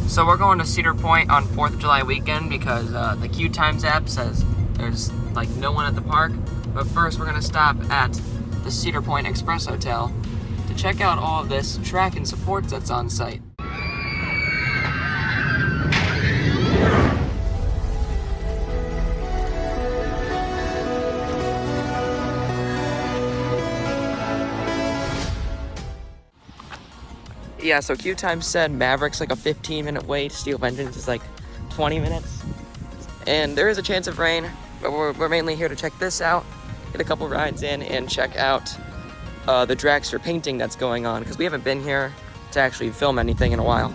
So we're going to Cedar Point on 4th of July weekend because the Q Times app says there's like no one at the park. But first we're gonna stop at the Cedar Point Express Hotel to check out all of this track and supports that's on site. Yeah, so Q Times said Maverick's like a 15-minute wait, Steel Vengeance is like 20 minutes. And there is a chance of rain, but we're mainly here to check this out, get a couple rides in, and check out the Dragster painting that's going on, because we haven't been here to actually film anything in a while.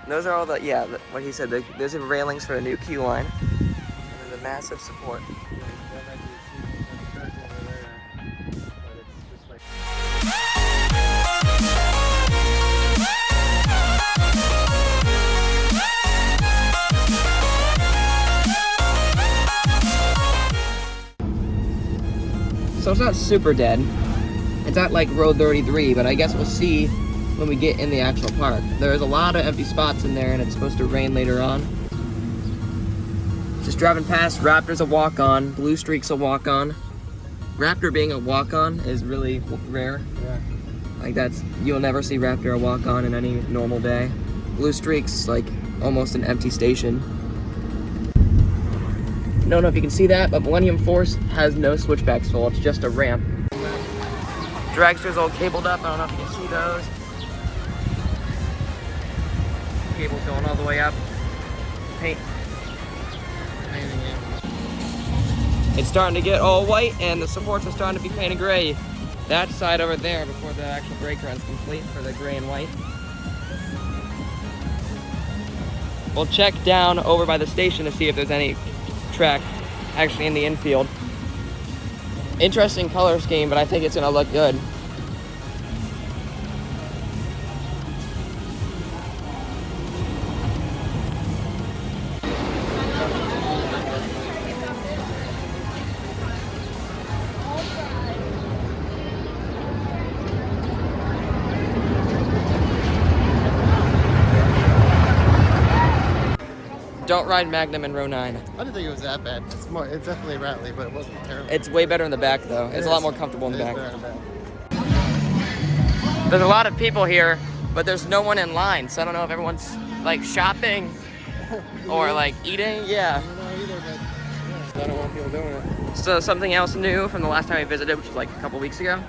Those are all the, yeah, what he said, those are railings for the new Q line, and then the massive support. So it's not super dead. It's at like road 33, but I guess we'll see when we get in the actual park. There's a lot of empty spots in there and it's supposed to rain later on. Just driving past, Raptor's a walk-on, Blue Streak's a walk-on. Raptor being a walk-on is really rare. Yeah. Like you'll never see Raptor a walk-on in any normal day. Blue Streak's like almost an empty station. I don't know if you can see that, but Millennium Force has no switchbacks full. It's just a ramp. Dragster's all cabled up. I don't know if you can see those. Cables going all the way up. Paint. It's starting to get all white, and the supports are starting to be painted gray. That side over there before the actual brake run's complete for the gray and white. We'll check down over by the station to see if there's any track actually in the infield. Interesting color scheme, but I think it's gonna look good. Don't ride Magnum in row 9. I didn't think it was that bad. It's definitely rattly, but it wasn't terrible. It's way better in the back though. It's a lot more comfortable in the back. Better in the back. There's a lot of people here, but there's no one in line, so I don't know if everyone's like shopping or like eating. Yeah. I don't know either, but I don't want people doing it. So something else new from the last time we visited, which was like a couple weeks ago.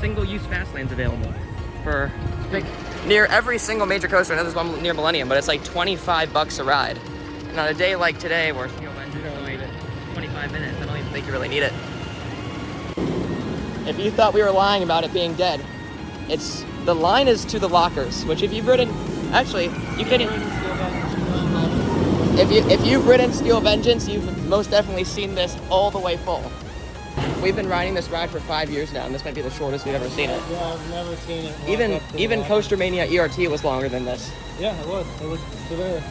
Single-use fast lanes available for near every single major coaster. I know there's one near Millennium, but it's like $25 a ride. And on a day like today, where Steel Vengeance is only 25 minutes, I don't even think you really need it. If you thought we were lying about it being dead, the line is to the lockers, which if you've ridden, actually, you can. If you've ridden Steel Vengeance, you've most definitely seen this all the way full. We've been riding this ride for 5 years now, and this might be the shortest we've ever seen it. Yeah, I've never seen it. Even Coaster Mania ERT was longer than this. Yeah, it was. It was severe.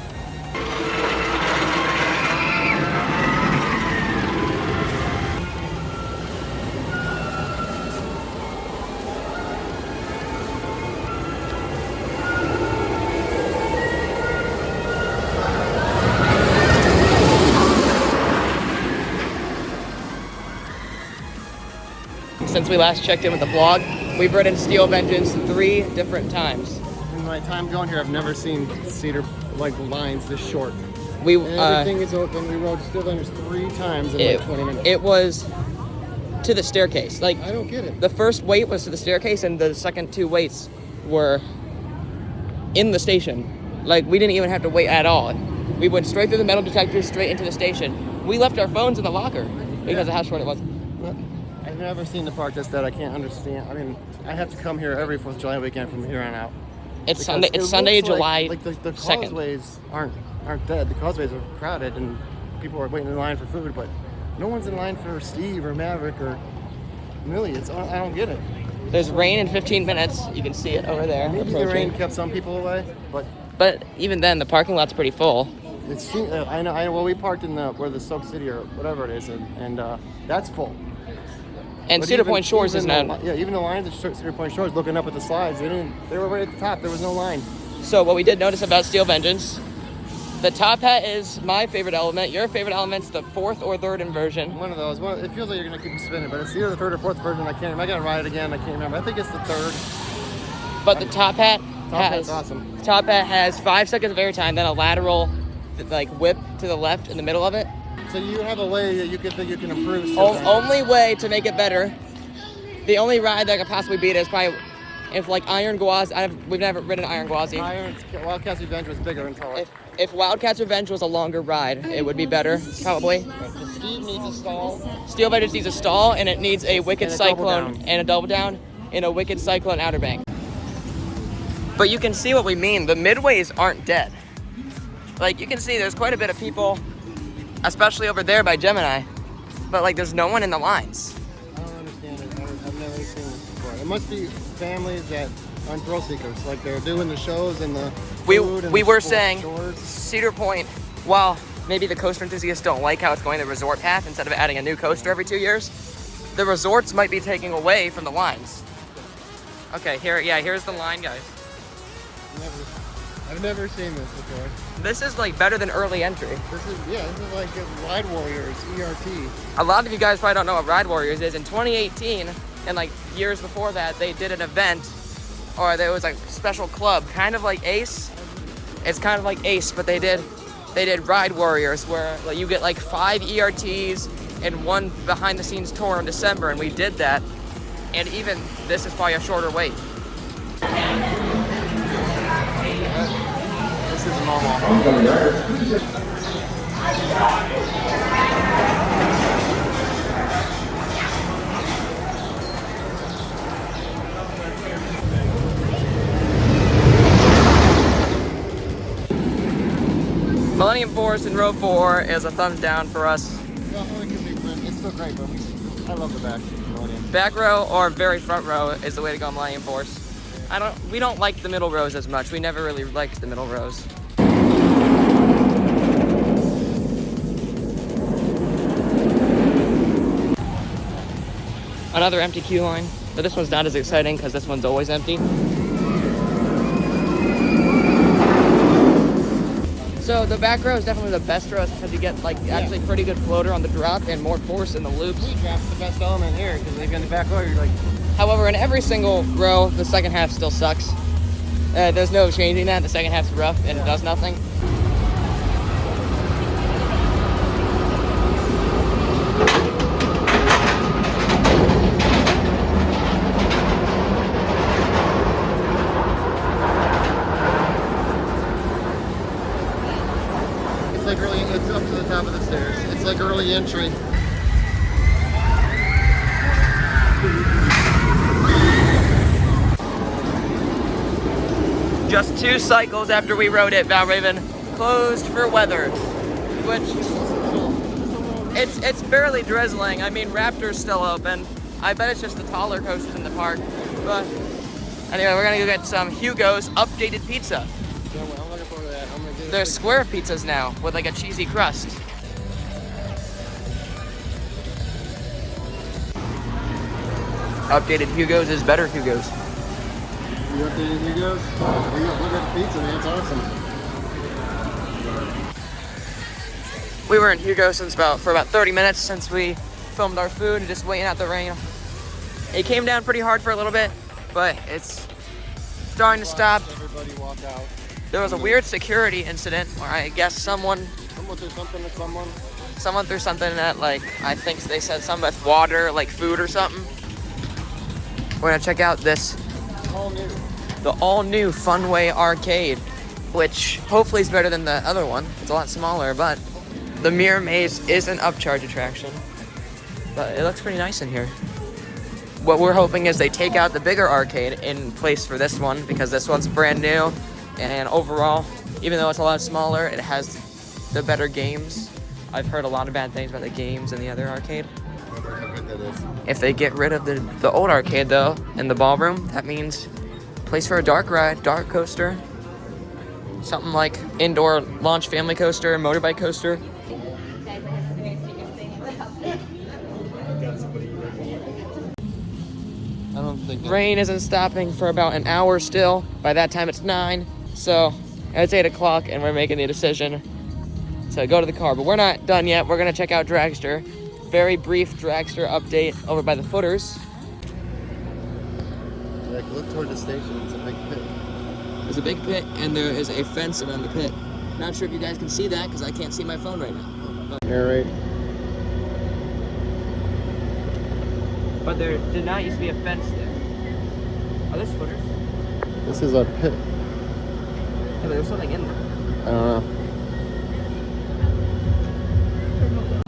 Since we last checked in with the vlog, we've ridden Steel Vengeance 3 different times. In my time going here, I've never seen Cedar like lines this short. And everything is open. We rode Steel Vengeance 3 times in like 20 minutes. It was to the staircase. Like, I don't get it. The first wait was to the staircase, and the second 2 waits were in the station. Like, we didn't even have to wait at all. We went straight through the metal detectors, straight into the station. We left our phones in the locker because of how short it was. But I've never seen the park that I can't understand. I mean, I have to come here every 4th of July weekend from here on out. It's Sunday. It's Sunday, July 2nd. The causeways aren't dead. The causeways are crowded, and people are waiting in line for food. But no one's in line for Steve or Maverick or Millie. I don't get it. There's rain in 15 minutes. You can see it over there. Maybe the rain kept some people away, but even then, the parking lot's pretty full. I know. Well, we parked in where the Soak City or whatever it is, and that's full. And But Cedar Point Shores is even not. yeah, even the lines at Cedar Point Shores, looking up at the slides, they were right at the top. There was no line. So what we did notice about Steel Vengeance, the top hat is my favorite element. Your favorite element's the 4th or 3rd inversion. One of those. It feels like you're gonna keep spinning, but it's either the 3rd or 4th version. I can't remember. I gotta ride it again. I can't remember. I think it's the 3rd. But the top hat Hat's awesome. Top hat has 5 seconds of airtime, then a lateral like whip to the left in the middle of it. So you have a way that you can improve. Only way to make it better. The only ride that could possibly beat it is probably if like Iron Gwazi. We've never ridden Iron Gwazi. Wildcats Revenge was bigger and taller. If Wildcats Revenge was a longer ride, it would be better, probably. Steve needs a stall. Steel Vengeance needs a stall, and it needs a Wicked And a Cyclone double and a double down in a Wicked Cyclone outer bank. But you can see what we mean. The midways aren't dead. Like, you can see there's quite a bit of people, especially over there by Gemini, but like there's no one in the lines. I don't understand it. I've never seen this before. It must be families that aren't thrill seekers. Like they're doing the shows and the food and we the were sports saying stores. Cedar Point, while maybe the coaster enthusiasts don't like how it's going the resort path instead of adding a new coaster every 2 years, the resorts might be taking away from the lines. Okay, here's the line, guys. I've never seen this before. This is like better than early entry. This is like Ride Warriors, ERT. A lot of you guys probably don't know what Ride Warriors is. In 2018, and like years before that, they did an event, or there was like a special club, kind of like Ace. It's kind of like Ace, but they did Ride Warriors, where like, you get like 5 ERTs and 1 behind-the-scenes tour in December, and we did that. And even this is probably a shorter wait. This is normal. Millennium Force in row 4 is a thumbs down for us. It's still great, but I love the back. Back row or very front row is the way to go Millennium Force. We don't like the middle rows as much. We never really liked the middle rows. Another empty queue line, but this one's not as exciting because this one's always empty. So the back row is definitely the best row because you get like actually pretty good floater on the drop and more force in the loops. Drop's the best element here because if you're in the back row, you're like. However, in every single row, the second half still sucks. There's no changing that. The second half's rough and it does nothing. It's up to the top of the stairs. It's like early entry. Just 2 cycles after we rode it, Valraven closed for weather, which it's barely drizzling. I mean, Raptor's still open. I bet it's just the taller coasters in the park. But anyway, we're gonna go get some Hugo's updated pizza. Yeah, well, I'm looking forward to that. I'm gonna get They're square pizzas now with like a cheesy crust. Updated Hugo's is better Hugo's. You updated Hugo's? Look at the pizza, man. It's awesome. We were in Hugo for about 30 minutes since we filmed our food and just waiting out the rain. It came down pretty hard for a little bit, but it's starting to stop. Everybody walk out. There was a weird security incident where I guess someone threw something at someone. Someone threw something at, like, I think they said something with water, like food or something. We're gonna check out this the all-new Funway Arcade, which hopefully is better than the other one. It's a lot smaller, but the Mirror Maze is an upcharge attraction. But it looks pretty nice in here. What we're hoping is they take out the bigger arcade in place for this one, because this one's brand new, and overall, even though it's a lot smaller, it has the better games. I've heard a lot of bad things about the games in the other arcade. If they get rid of the old arcade though, in the ballroom, that means place for a dark ride, dark coaster, something like indoor launch family coaster, motorbike coaster. thinking. Rain isn't stopping for about an hour still. By that time it's 9, so it's 8 o'clock and we're making the decision to go to the car. But we're not done yet. We're gonna check out Dragster. Very brief Dragster update over by the footers. Like, look toward the station, it's a big pit. There's a big pit and there is a fence around the pit. Not sure if you guys can see that because I can't see my phone right now. Narrate. But there did not used to be a fence there. Are those footers? This is a pit. Yeah, but there's something in there. I don't know.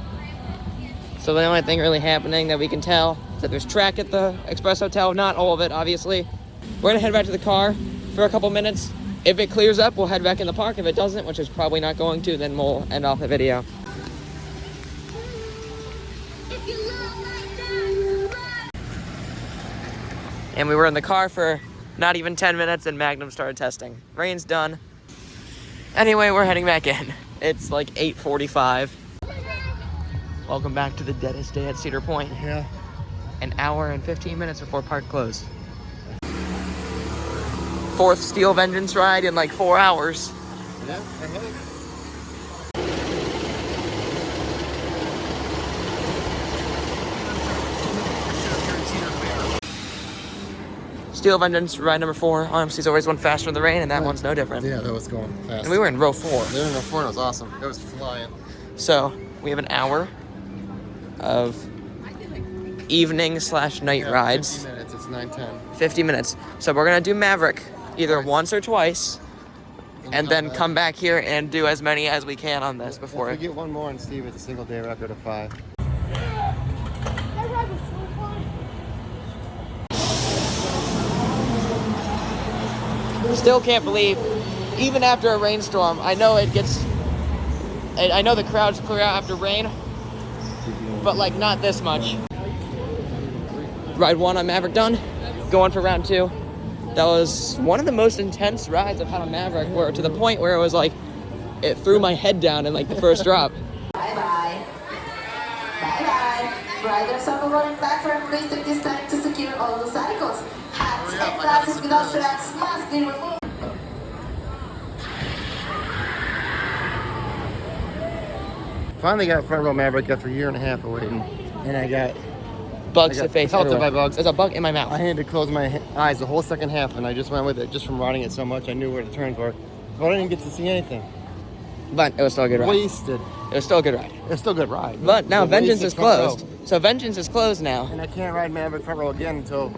So the only thing really happening that we can tell is that there's track at the Express Hotel. Not all of it, obviously. We're gonna head back to the car for a couple minutes. If it clears up, we'll head back in the park. If it doesn't, which is probably not going to, then we'll end off the video. And we were in the car for not even 10 minutes and Magnum started testing. Rain's done. Anyway, we're heading back in. It's like 8:45. Welcome back to the deadest day at Cedar Point. Yeah. An hour and 15 minutes before park close. 4th Steel Vengeance ride in like 4 hours. Yeah, I hope. Steel Vengeance ride number 4. Honestly's always one faster in the rain, and that one's no different. Yeah, that was going fast. And we were in row 4. They were in row 4 and it was awesome. It was flying. So we have an hour of evening/night rides. 50 minutes, it's 9:10. 50 minutes. So we're gonna do Maverick either once or twice, and then come back here and do as many as we can on this before. If we get one more and Steve, it's a single day record of 5. Still can't believe, even after a rainstorm, I know it gets, I know the crowds clear out after rain, but like not this much. Ride 1 on Maverick done, going for round 2. That was one of the most intense rides I've had on Maverick, where to the point where it was like, it threw my head down in like the first drop. Bye-bye. Bye-bye. Riders on the rolling platform, please take this time to secure all the cycles. Hats and glasses without straps must be removed. Finally got front row Maverick after a year and a half of waiting. And I got Bugs to face pelted everywhere. by bugs. There's a bug in my I mouth. had to close my eyes the whole second half, and I just went with it. Just from riding it so much, I knew where the turns were. But I didn't get to see anything. But it was still a good ride. Wasted. It was still a good ride. It's still a good ride. But now Vengeance wasted is front row. closed. So Vengeance is closed now. And I can't ride Maverick front row again until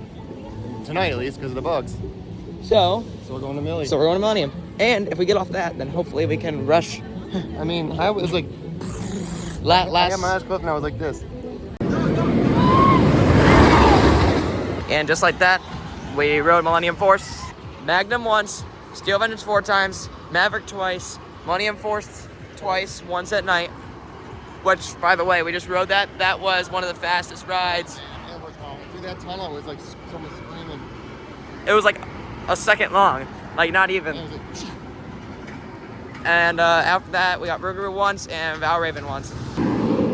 tonight, at least, because of the bugs. So So we're going to Millie. we're going to Millennium. And if we get off that, then hopefully we can rush. I mean, I was like, I got my eyes closed and I was like this. And just like that, we rode Millennium Force. Magnum once, Steel Vengeance 4 times, Maverick twice, Millennium Force twice, once at night. Which, by the way, we just rode that. That was one of the fastest rides. It was through that tunnel, it was like someone screaming. It was like a second long, like not And even. it was like, And after that, we got Rougarou once and Valraven once.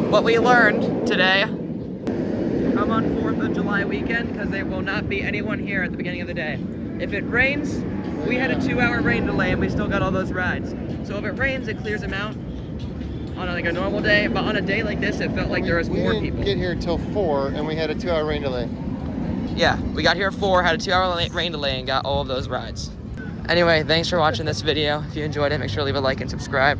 What we learned today, come on 4th of July weekend, because there will not be anyone here at the beginning of the day. If it rains, we had a 2-hour rain delay and we still got all those rides. So if it rains, it clears them out on like a normal day, but on a day like this, it felt like there was we more didn't people. get here till 4 and we had a 2-hour rain delay. Yeah, we got here at 4, had a 2-hour rain delay and got all of those rides. Anyway, thanks for watching this video. If you enjoyed it, make sure to leave a like and subscribe.